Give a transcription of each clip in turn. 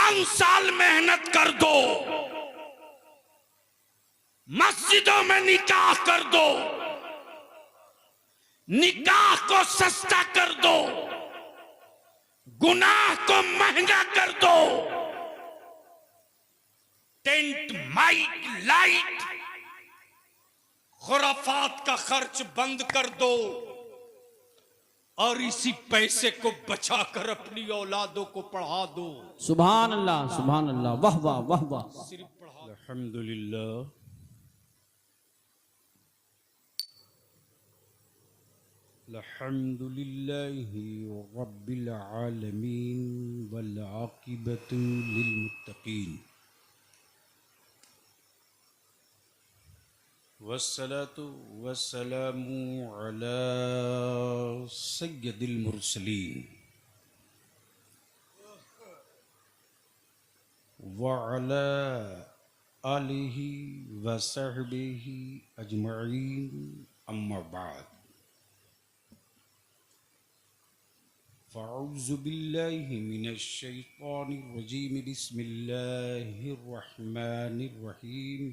5 साल मेहनत कर दो, मस्जिदों में निकाह कर दो, निकाह को सस्ता कर दो, गुनाह को महंगा कर दो, टेंट माइक लाइट खुराफात का खर्च बंद कर दो और इसी पैसे को बचाकर अपनी औलादों को पढ़ा दो। सुभान अल्लाह, सुभान अल्लाह, वाह वाह वाह वाह। सिर्फ पढ़ा। अल्हम्दुलिल्लाह अल्हम्दुलिल्लाहि रब्बिल आलमीन वल आकिबतु लिल मुत्तकीन वस्सलातु वस्सलामु अला सय्यदिल मुरसलीन व अला आलिहि व सहबिहि अजमईन अम्मा बाद। फ़अऊज़ु बिल्लाहि मिनश शैतानिर रजीम बिस्मिल्लाहिर रहमानिर रहीम।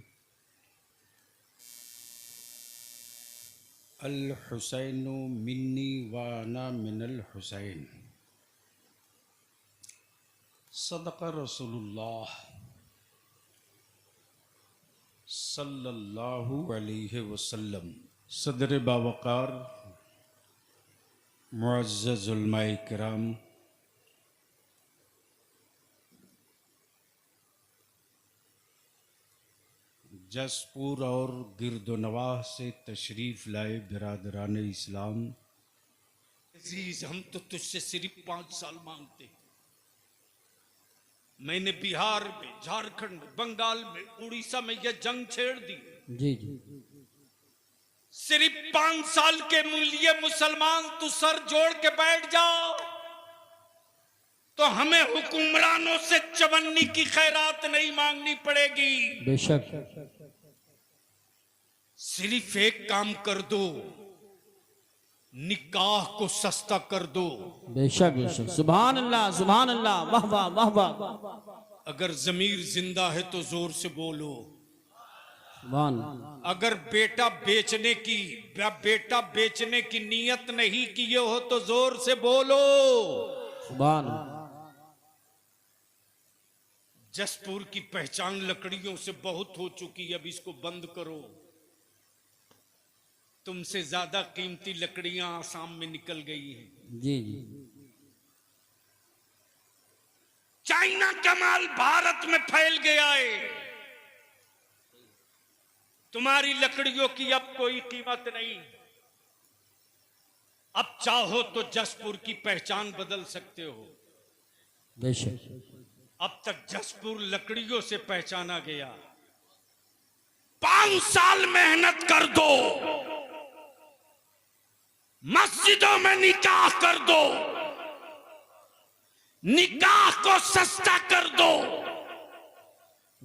अल हुसैनु मिन्नी व अना मिनल हुसैन। सदक़ रसूलुल्लाह सल्लल्लाहु अलैहि वसल्लम। सदर बावकार मुअज़्ज़ज़ उलमाए किराम, जसपुर और गिरदोनवाह से तशरीफ लाए बिरादरान इस्लाम, अजीज हम तो तुझसे सिर्फ 5 साल मांगते हैं। मैंने बिहार में, झारखंड में, बंगाल में, उड़ीसा में यह जंग छेड़ दी। जी जी। सिर्फ 5 साल के लिए मुसलमान तू सर जोड़ के बैठ जाओ तो हमें हुक्मरानों से चवन्नी की खैरात नहीं मांगनी पड़ेगी। बेशक। सिर्फ एक काम कर दो, निकाह को सस्ता कर दो। बेशक बेशक। सुभान अल्लाह, सुभान अल्लाह, वाह वाह वाह वाह। अगर जमीर जिंदा है तो जोर से बोलो सुभान। अगर बेटा बेचने की नीयत नहीं किए हो तो जोर से बोलो सुभान। जसपुर की पहचान लकड़ियों से बहुत हो चुकी है, अब इसको बंद करो। तुमसे ज्यादा कीमती लकड़ियां आसाम में निकल गई हैं। जी जी। चाइना का माल भारत में फैल गया है। तुम्हारी लकड़ियों की अब कोई कीमत नहीं। अब चाहो तो जसपुर की पहचान बदल सकते हो। बेशक। अब तक जसपुर लकड़ियों से पहचाना गया। 5 साल मेहनत कर दो, मस्जिदों में निकाह कर दो, निकाह को सस्ता कर दो,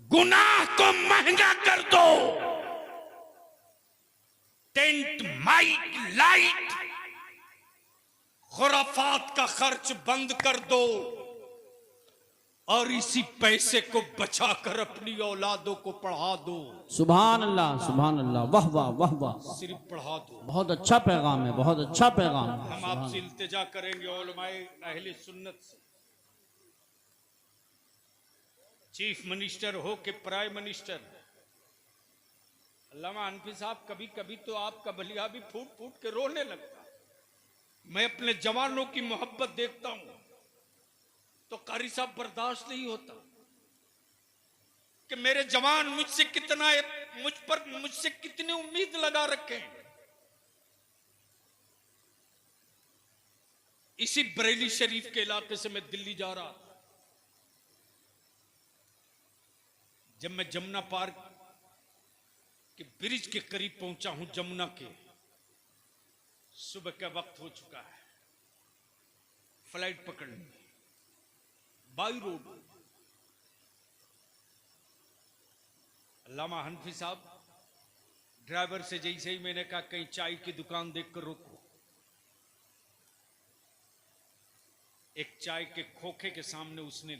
गुनाह को महंगा कर दो, टेंट माइक लाइट खुराफात का खर्च बंद कर दो और इसी पैसे को बचाकर अपनी औलादों को पढ़ा दो। सुभान अल्लाह, सुभान अल्लाह, वाह वाह वाह वाह। सिर्फ पढ़ा दो। बहुत अच्छा पैगाम है, बहुत अच्छा पैगाम है। हम आपसे इल्तिजा करेंगे उलमाए अहले सुन्नत से, चीफ मिनिस्टर हो के प्राइम मिनिस्टर, अल्लामा हनफी साहब, कभी कभी तो आपका बलिया भी फूट फूट के रोने लगता है। मैं अपने जवानों की मोहब्बत देखता हूं तो कारी साहब बर्दाश्त नहीं होता कि मेरे जवान मुझसे कितनी उम्मीद लगा रखे हैं। इसी बरेली शरीफ के इलाके से मैं दिल्ली जा रहा था। जब मैं जमुना पार्क के ब्रिज के करीब पहुंचा हूं, जमुना के, सुबह का वक्त हो चुका है। फ्लाइट पकड़नी, बाई रोड। अल्लामा हनफी साहब ड्राइवर से जैसे ही मैंने कहा कहीं चाय की दुकान देखकर रोको, एक चाय के खोखे के सामने उसने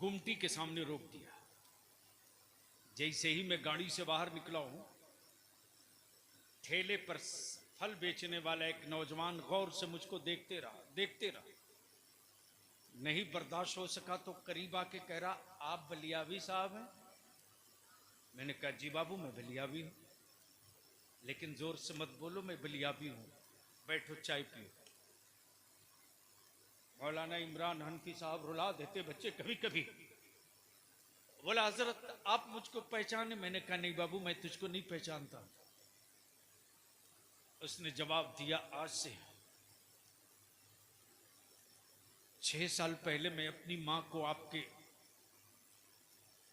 गुमटी के सामने रोक दिया। जैसे ही मैं गाड़ी से बाहर निकला हूं, ठेले पर फल बेचने वाला एक नौजवान गौर से मुझको देखते रहा। नहीं बर्दाश्त हो सका तो करीब आके कह रहा, आप बलियावी साहब हैं? मैंने कहा जी बाबू मैं बलियावी हूं, लेकिन जोर से मत बोलो, मैं बलियावी हूं, बैठो चाय पियो। मौलाना इमरान हनफी साहब रुला देते बच्चे कभी कभी। बोला हजरत आप मुझको पहचाने? मैंने कहा नहीं बाबू मैं तुझको नहीं पहचानता। उसने जवाब दिया, आज से 6 साल पहले मैं अपनी मां को आपके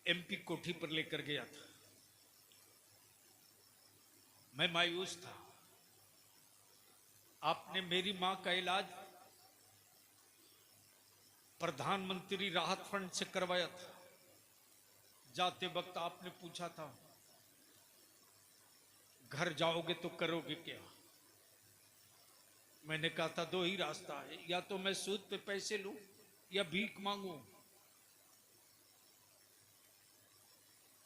एमपी कोठी पर लेकर गया था। मैं मायूस था। आपने मेरी मां का इलाज प्रधानमंत्री राहत फंड से करवाया था। जाते वक्त आपने पूछा था घर जाओगे तो करोगे क्या? मैंने कहा था 2 ही रास्ता है, या तो मैं सूद पे पैसे लूं या भीख मांगू।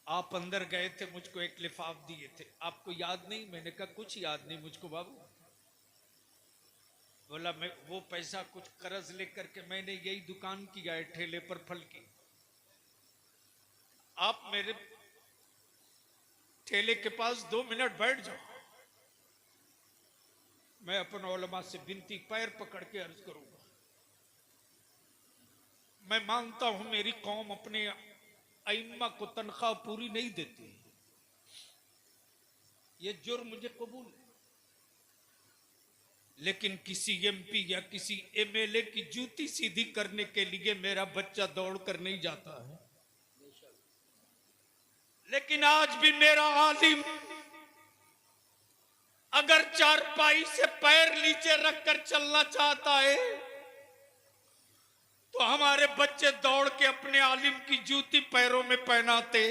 आप अंदर गए थे, मुझको एक लिफाफ दिए थे, आपको याद नहीं? मैंने कहा कुछ याद नहीं मुझको बाबू। बोला मैं वो पैसा कुछ कर्ज लेकर के मैंने यही दुकान किया है ठेले पर फल की। आप मेरे ठेले के पास 2 मिनट बैठ जाओ, मैं अपने उलमा से विनती पैर पकड़ के अर्ज करूंगा। मैं मानता हूं मेरी कौम अपने अइम्मा को तनख्वाह पूरी नहीं देती, ये जुर्म मुझे कबूल है, लेकिन किसी एमपी या किसी एमएलए की जूती सीधी करने के लिए मेरा बच्चा दौड़ कर नहीं जाता है। लेकिन आज भी मेरा आलिम अगर चारपाई से पैर नीचे रखकर चलना चाहता है तो हमारे बच्चे दौड़ के अपने आलिम की जूती पैरों में पहनाते।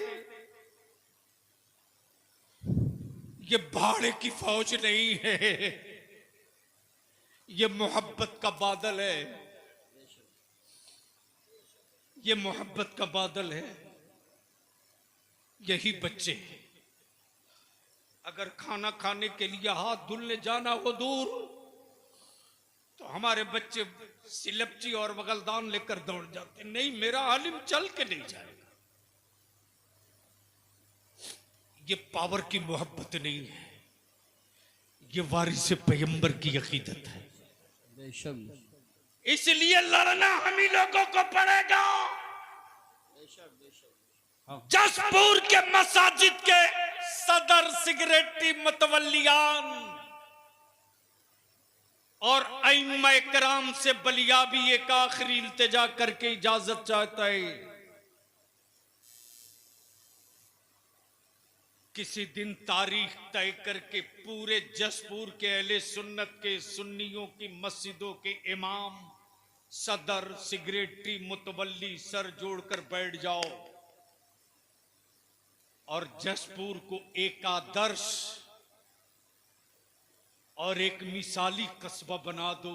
ये भाड़े की फौज नहीं है, ये मोहब्बत का बादल है, ये मोहब्बत का बादल है। यही बच्चे अगर खाना खाने के लिए हाथ धुलने जाना हो दूर, तो हमारे बच्चे सिलपची और बगलदान लेकर दौड़ जाते। नहीं, मेरा आलिम चल के नहीं जाएगा। ये पावर की मोहब्बत नहीं है, ये वारिस पैगंबर की अकीदत है। इसलिए लड़ना हम ही लोगों को पड़ेगा। जसपुर के मसाजिद के सदर सिगरेटी मतवल्लियान और अइम्मा इकराम से बलियाबी एक आखिरी इल्तिजा करके इजाजत चाहता है। किसी दिन तारीख तय करके पूरे जसपुर के अहले सुन्नत के सुन्नियों की मस्जिदों के इमाम, सदर, सिगरेटी, मुतवल्ली सर जोड़कर बैठ जाओ और जसपुर को एक आदर्श और एक मिसाली कस्बा बना दो।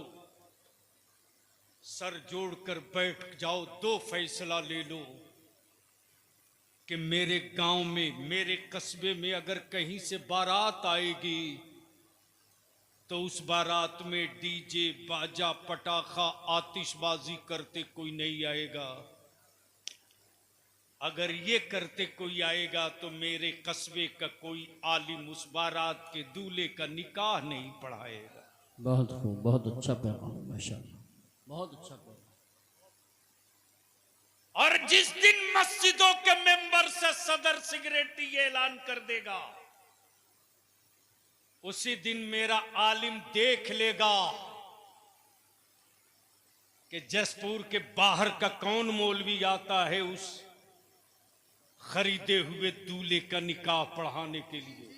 सर जोड़कर बैठ जाओ, 2 फैसला ले लो कि मेरे गांव में, मेरे कस्बे में अगर कहीं से बारात आएगी तो उस बारात में डीजे, बाजा, पटाखा, आतिशबाजी करते कोई नहीं आएगा। अगर ये करते कोई आएगा तो मेरे कस्बे का कोई आलिम उस बारात के दूल्हे का निकाह नहीं पढ़ाएगा। बहुत खूब, बहुत अच्छा पैगाम, माशाअल्लाह, बहुत अच्छा पैगाम। और जिस दिन मस्जिदों के मेंबर से सदर सिगरेटी ये ऐलान कर देगा, उसी दिन मेरा आलिम देख लेगा कि जसपुर के बाहर का कौन मौलवी आता है उस खरीदे हुए दूल्हे का निकाह पढ़ाने के लिए।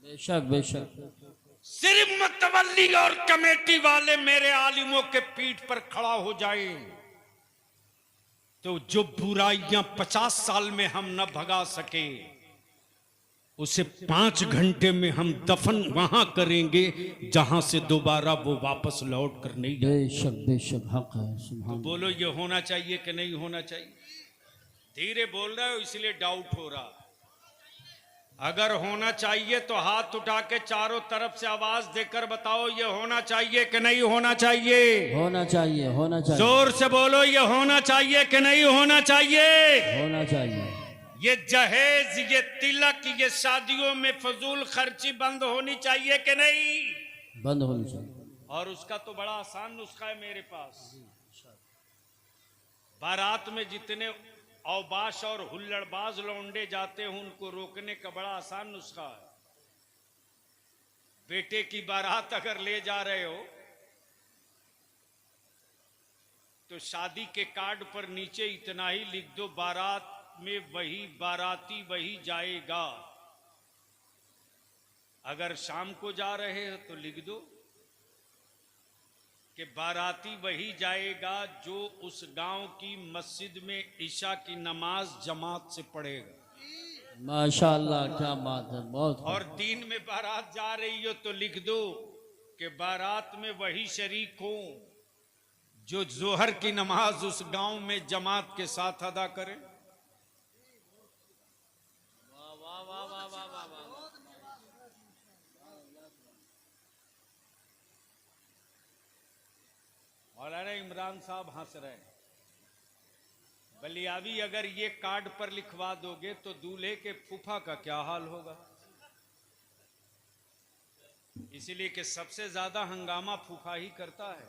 बेशक बेशक। सिर्फ मुतवल्ली और कमेटी वाले मेरे आलिमों के पीठ पर खड़ा हो जाए तो जो बुराइयां 50 साल में हम न भगा सके, उसे 5 घंटे में हम दफन वहां करेंगे जहां से दोबारा वो वापस लौट कर नहीं जाए। बेशक बेशक, हक है। सुभान तो बोलो ये होना चाहिए कि नहीं होना चाहिए? धीरे बोल रहे हो इसलिए डाउट हो रहा। अगर होना चाहिए तो हाथ उठा के चारों तरफ से आवाज देकर बताओ ये होना चाहिए कि नहीं होना चाहिए। होना चाहिए, होना चाहिए, जोर से बोलो ये होना चाहिए कि नहीं होना चाहिए। होना चाहिए। ये जहेज, ये तिलक, ये शादियों में फजूल खर्ची बंद होनी चाहिए कि नहीं। बंद होनी चाहिए। और उसका तो बड़ा आसान नुस्खा है मेरे पास। बारात में जितने औबाश और हुल्लड़बाज लौंडे जाते हैं उनको रोकने का बड़ा आसान नुस्खा है। बेटे की बारात अगर ले जा रहे हो तो शादी के कार्ड पर नीचे इतना ही लिख दो, बारात में वही बाराती वही जाएगा। अगर शाम को जा रहे हो तो लिख दो कि बाराती वही जाएगा जो उस गांव की मस्जिद में ईशा की नमाज जमात से पढ़ेगा। माशाअल्लाह, क्या बात है, बहुत। और दिन में बारात जा रही हो तो लिख दो कि बारात में वही शरीक हो जो जोहर की नमाज उस गांव में जमात के साथ अदा करे। मौलाना इमरान साहब हंस रहे हैं। बलियावी अगर ये कार्ड पर लिखवा दोगे तो दूल्हे के फूफा का क्या हाल होगा। इसलिए कि सबसे ज्यादा हंगामा फूफा ही करता है।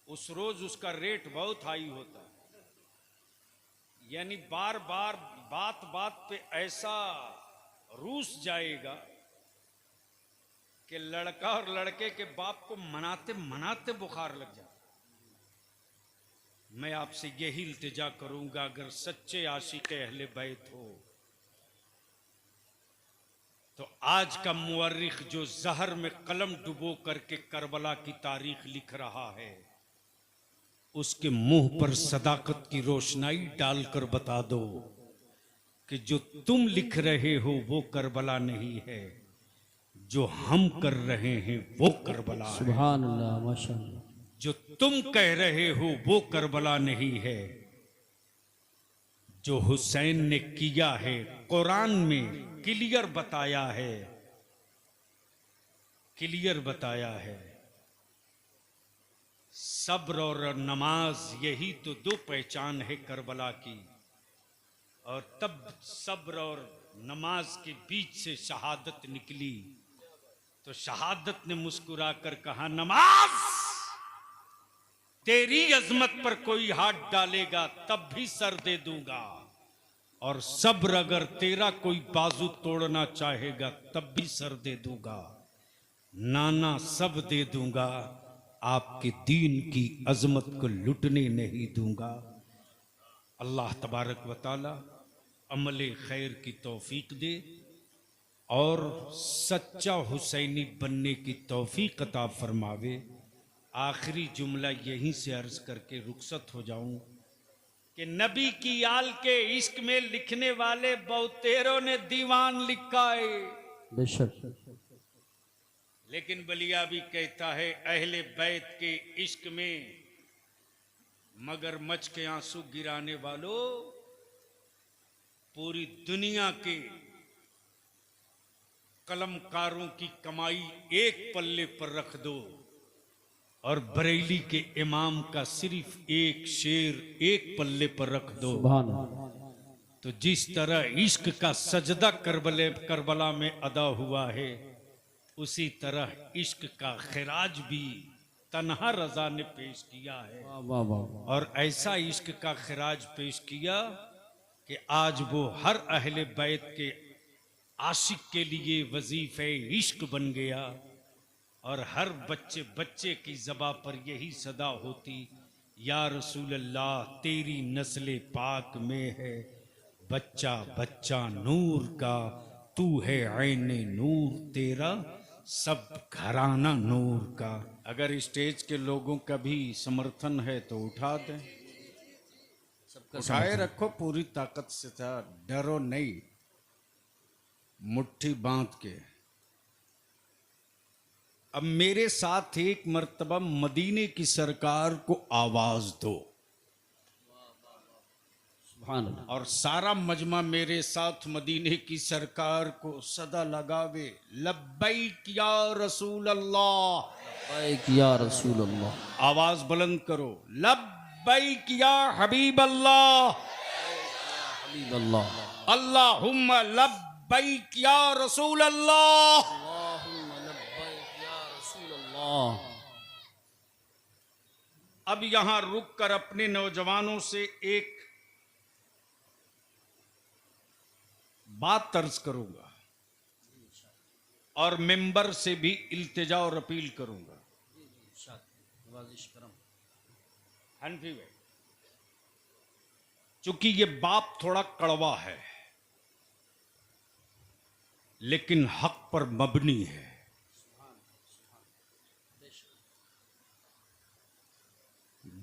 उस रोज उसका रेट बहुत हाई होता है। यानी बार बार बात बात पे ऐसा रूस जाएगा कि लड़का और लड़के के बाप को मनाते मनाते बुखार लग जाए। मैं आपसे यही इल्तिजा करूंगा, अगर सच्चे आशिक अहले बैत हो तो आज का मुअर्रिख जो जहर में कलम डुबो करके करबला की तारीख लिख रहा है उसके मुंह पर सदाकत की रोशनाई डालकर बता दो कि जो तुम लिख रहे हो वो करबला नहीं है, जो हम कर रहे हैं वो करबला है। सुभान अल्लाह, माशाअल्लाह। जो तुम कह रहे हो वो करबला नहीं है, जो हुसैन ने किया है कुरान में क्लियर बताया है, क्लियर बताया है। सब्र और नमाज यही तो दो पहचान है करबला की। और तब सब्र और नमाज के बीच से शहादत निकली तो शहादत ने मुस्कुरा कर कहा, नमाज तेरी अजमत पर कोई हाथ डालेगा तब भी सर दे दूंगा, और सब्र अगर तेरा कोई बाजू तोड़ना चाहेगा तब भी सर दे दूंगा, नाना सब दे दूंगा, आपके दीन की अजमत को लुटने नहीं दूंगा। अल्लाह तबारक व तआला अमले खैर की तौफीक दे और सच्चा हुसैनी बनने की तौफीक अता फरमावे। आखिरी जुमला यहीं से अर्ज करके रुखसत हो जाऊं कि नबी की आल के इश्क में लिखने वाले बहुतेरों ने दीवान लिखा है, बेशक। लेकिन बलिया भी कहता है अहले बैत के इश्क में मगरमच्छ के आंसू गिराने वालों, पूरी दुनिया के कलमकारों की कमाई एक पल्ले पर रख दो और बरेली के इमाम का सिर्फ एक शेर एक पल्ले पर रख दो, सुभान अल्लाह। तो जिस तरह इश्क का सजदा करबला में अदा हुआ है उसी तरह इश्क का खिराज भी तन्हा रजा ने पेश किया है। वाह वाह। और ऐसा इश्क का खिराज पेश किया कि आज वो हर अहले बैत के आशिक के लिए वजीफे इश्क बन गया और हर बच्चे बच्चे की ज़बां पर यही सदा होती, या रसूल अल्लाह तेरी नस्ले पाक में है बच्चा बच्चा नूर का, तू है ऐने नूर तेरा सब घराना नूर का। अगर स्टेज के लोगों का भी समर्थन है तो उठा दें, उठाए रखो पूरी ताकत से, था डरो नहीं, मुट्ठी बांध के। अब मेरे साथ एक मर्तबा मदीने की सरकार को आवाज दो। सुभान अल्लाह और सारा मजमा मेरे साथ मदीने की सरकार को सदा लगावे, लब्बैक या रसूल अल्लाह। या रसूल अल्लाह। आवाज बुलंद करो, लब्बैक या हबीब अल्लाह, हबीब अल्लाह। अल्लाहुम्मा लब्बैक या रसूल अल्लाह। अल्लाहुम्मा लब्बैक या रसूल अल्लाह। अब यहां रुक कर अपने नौजवानों से एक बात तर्ज करूंगा और मेंबर से भी इल्तिजा और अपील करूंगा। हनफी भाई, चूंकि ये बाप थोड़ा कड़वा है लेकिन हक पर मबनी है।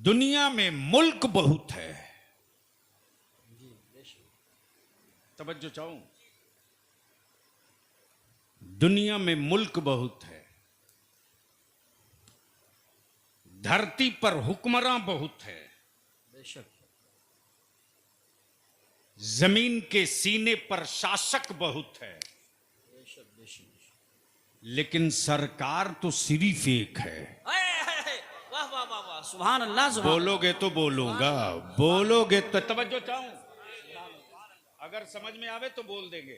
दुनिया में मुल्क बहुत है, तवज्जो चाहूं, दुनिया में मुल्क बहुत है, धरती पर हुक्मरान बहुत है, जमीन के सीने पर शासक बहुत है, लेकिन सरकार तो सिर्फ एक है। वाह वाह वाह वाह, सुभान अल्लाह। सुभान बोलोगे तो बोलूंगा, बोलोगे तो, तवज्जो चाहूं, अगर समझ में आवे तो बोल देंगे,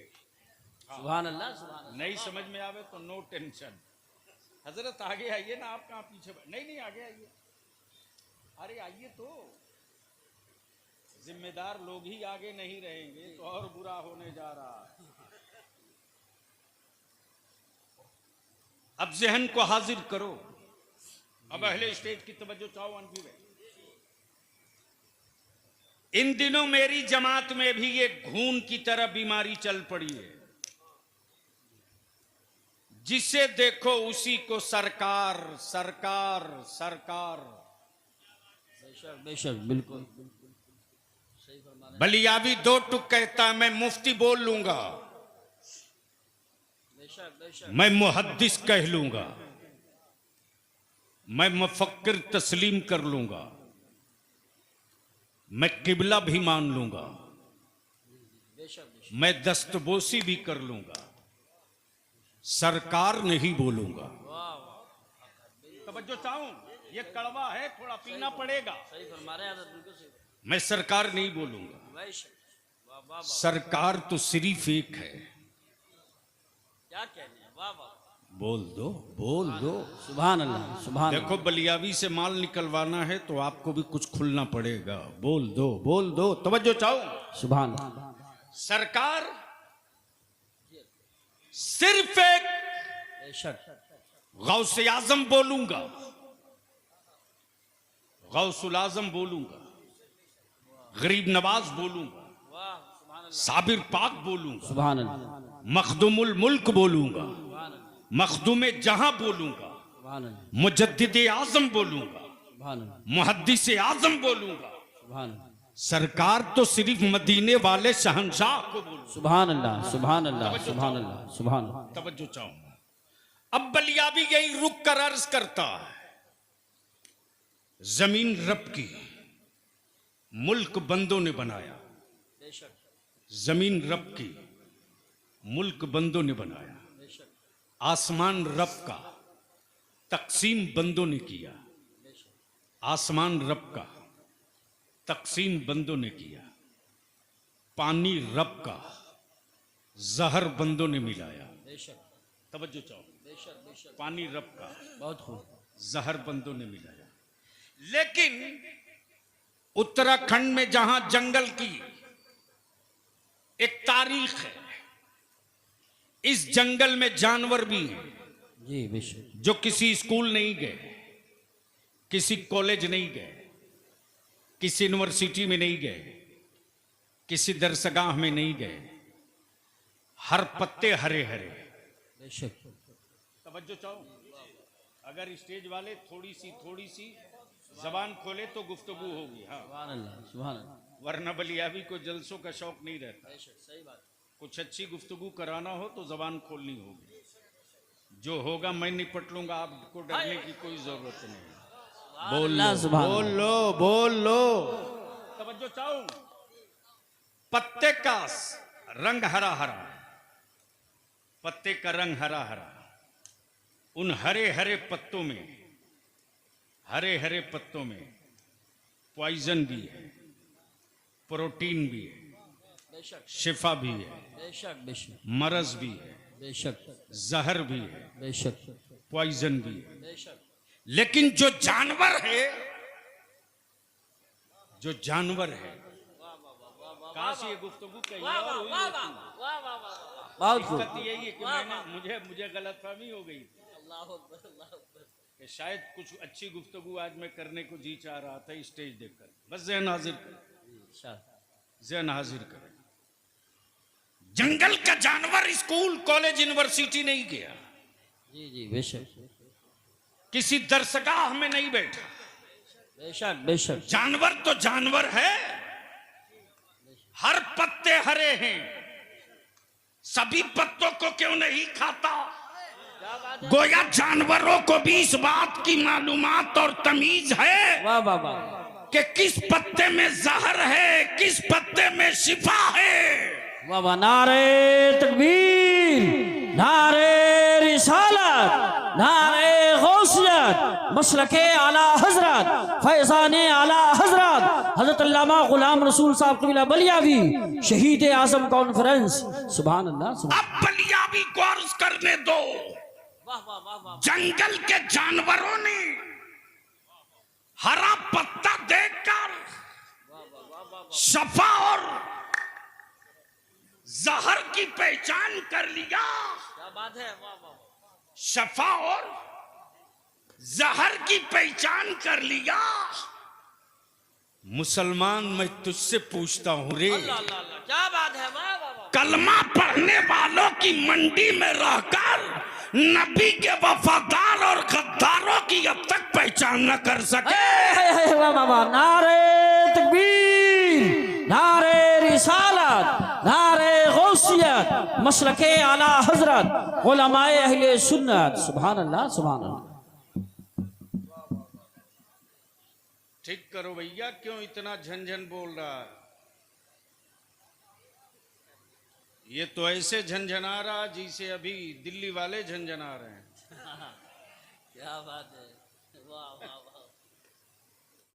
सुभान अल्लाह। सुभान नहीं समझ में आवे तो नो टेंशन। हजरत आगे आइए ना, आप कहां पीछे नहीं नहीं आगे आइए, अरे आइए तो, जिम्मेदार लोग ही आगे नहीं रहेंगे तो और बुरा होने जा रहा है। अब जहन को हाजिर करो, अब अहले स्टेज की तवज्जो चाहो। अनफी भाई, इन दिनों मेरी जमात में भी ये घून की तरह बीमारी चल पड़ी है, जिसे देखो उसी को सरकार सरकार सरकार। बेशक बेशक, बिल्कुल सही फरमा रहे हैं। बलियावी दो टुक कहता है, मैं मुफ्ती बोल लूंगा, बेशक बेशक, मैं मुहद्दिस कह लूंगा, मैं मुफक्किर तस्लीम कर लूंगा, मैं किबला भी मान लूंगा, बेशक बेशक, मैं दस्तबोसी भी कर लूंगा, सरकार नहीं बोलूंगा। वाह वाह, तवज्जो चाहूं, ये कड़वा है, थोड़ा पीना पड़ेगा। सही फरमा रहे हैं हज़रत, बिल्कुल सही। मैं सरकार नहीं बोलूंगा, बेशक, वाह वाह वाह, सरकार तो सिर्फ एक है। क्या कहने हैं, वाह वाह, बोल दो, बोल दो। सुभान अल्लाह। सुभान देखो, बलियावी से माल निकलवाना है तो आपको भी कुछ खुलना पड़ेगा। बोल दो, बोल दो, तवज्जो चाहूं। सुभान। सरकार सिर्फ एक बेशक, गौसे आजम बोलूंगा, गौसुल आजम बोलूंगा, गरीब नवाज बोलूंगा, वाह सुभान अल्लाह, साबिर पाक बोलूंगा, सुभान अल्लाह, मखदुमुल मुल्क बोलूंगा, सुभान अल्लाह, मखदुम जहां बोलूंगा, सुभान अल्लाह, मुजद्दिद आजम बोलूंगा, सुभान अल्लाह, मुहद्दिस आजम बोलूंगा। सुभान अल्लाह, सरकार तो सिर्फ मदीने वाले शहंशाह को बोलूंगा। सुभान अल्लाह, सुभान अल्लाह, सुभान अल्लाह, सुभान अल्लाह। तवज्जो चाहूंगा। अब बलियावी यही रुक कर अर्ज करता है, जमीन रब की, मुल्क बंदों ने बनाया। बेशक जमीन रब की, मुल्क बंदों ने बनाया। बेशक आसमान रब का, तकसीम बंदों ने किया। बेशक, आसमान रब का, तकसीम बंदों ने किया। पानी रब का, जहर बंदों ने मिलाया। बेशक, तवज्जो चाहो, बेशक बेशक, पानी रब का, बहुत खूब। जहर बंदों ने मिलाया। लेकिन उत्तराखंड में जहां जंगल की एक तारीख है, इस जंगल में जानवर भी हैं जी बेशक, जो किसी स्कूल नहीं गए, किसी कॉलेज नहीं गए, किसी यूनिवर्सिटी में नहीं गए, किसी दरसगाह में नहीं गए, हर पत्ते हरे हरे। बेशक, तवज्जो चाहो, अगर स्टेज वाले थोड़ी सी जबान खोले तो गुफ्तगू होगी। हाँ, सुभान अल्लाह, सुभान अल्लाह, वरना बलियावी को जलसों का शौक नहीं रहता। बेशक सही बात। कुछ अच्छी गुफ्तगू कराना हो तो जबान खोलनी होगी। जो होगा मैं निपट लूंगा, आपको डरने की कोई जरूरत नहीं। बोल लो, सुभान बोल लो, बोल लो। तवज्जो चाहूं, पत्ते का रंग हरा हरा, पत्ते का रंग हरा हरा, उन हरे हरे पत्तों में, हरे हरे पत्तों में पॉइजन भी है, प्रोटीन भी है, बेशक शिफा भी है, बेशक बेशक मरज भी है, बेशक जहर भी है, बेशक पॉइजन भी है। बेशक लेकिन जो जानवर है, जो जानवर है, कहां से ये गुफ्तगू कही और हुई होती? बहुत खूब। दिक्कत यही है कि मुझे गलतफहमी हो गई कि शायद कुछ अच्छी गुफ्तगू आज मैं करने को जी चाह रहा था स्टेज देखकर। बस ज़हन हाजिर कर, ज़हन हाजिर कर। जंगल का जानवर स्कूल कॉलेज यूनिवर्सिटी नहीं गया, जी जी बेशक किसी दरसगाह में नहीं बैठा। बेशक बेशक जानवर तो जानवर है, हर पत्ते हरे हैं, सभी पत्तों को क्यों नहीं खाता? गोया जानवरों को भी इस बात की मालूमात और तमीज है वाह वाह वाह कि किस पत्ते में जहर है, किस पत्ते में शिफा है। वाह वाह। नारे तकबीर, नारे रिसालत, नारे गौसियत, मसलके आला हजरत, फैजाने आला हजरत हजरत अल्लामा गुलाम रसूल साहब कबीला बलियावी शहीद आजम कॉन्फ्रेंस। सुभान अल्लाह सुभान। अब बलियावी को अर्ज करने दो। जंगल के जानवरों ने हरा पत्ता देखकर शफा और जहर की पहचान कर लिया। क्या बात है, वाह वाह। शफा और जहर की पहचान कर लिया। मुसलमान मैं तुझसे पूछता हूं रे, अल्लाह अल्लाह अल्लाह, क्या बात है, वाह वाह वाह। कलमा पढ़ने वालों की मंडी में रहकर नबी के वफादार और गद्दारों की अब तक पहचान न कर सके। वाह वाह वाह। नारे तकबीर, नारे रिसालत, नारे गौसियत, मसलके आला हजरत उलमाए अहले सुन्नत। सुभान अल्लाह सुभान अल्लाह। ठीक करो भैया, क्यों इतना झंझन बोल रहा है? ये तो ऐसे झंझना रहा जिसे अभी दिल्ली वाले झंझना रहे हैं। क्या बात है, वाह वाह।